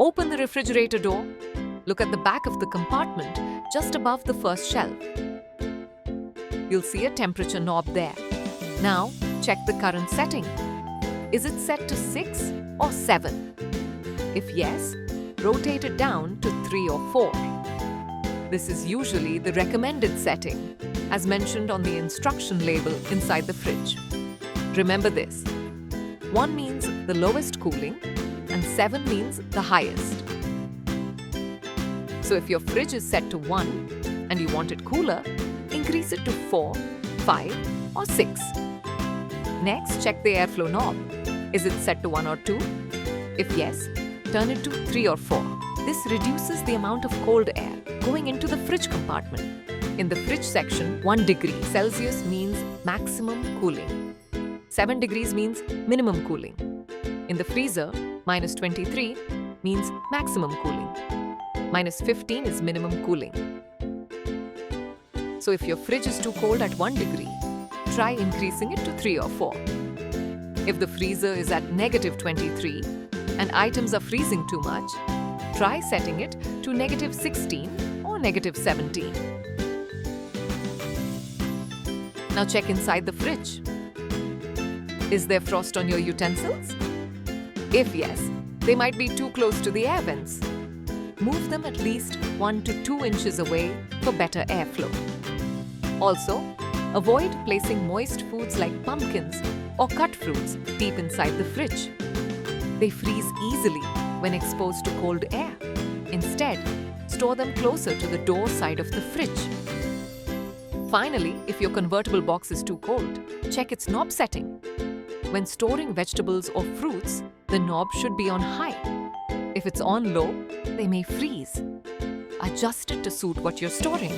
Open the refrigerator door. Look at the back of the compartment just above the first shelf. You'll see a temperature knob there. Now, check the current setting. Is it set to 6 or 7? If yes, rotate it down to 3 or 4. This is usually the recommended setting, as mentioned on the instruction label inside the fridge. Remember this: 1 means the lowest cooling and 7 means the highest. So if your fridge is set to 1 and you want it cooler, increase it to 4, 5 or 6. Next, check the airflow knob. Is it set to 1 or 2? If yes, turn it to 3 or 4. This reduces the amount of cold air going into the fridge compartment. In the fridge section, 1 degree Celsius means maximum cooling. 7 degrees means minimum cooling. In the freezer, -23 means maximum cooling. -15 is minimum cooling. So if your fridge is too cold at 1 degree, try increasing it to 3 or 4. If the freezer is at -23 and items are freezing too much, try setting it to -16 or -17. Now check inside the fridge. Is there frost on your utensils? If yes, they might be too close to the air vents. Move them at least 1 to 2 inches away for better airflow. Also, avoid placing moist foods like pumpkins or cut fruits deep inside the fridge. They freeze easily when exposed to cold air. Instead, store them closer to the door side of the fridge. Finally, if your convertible box is too cold, check its knob setting. When storing vegetables or fruits, the knob should be on high. If it's on low, they may freeze. Adjust it to suit what you're storing.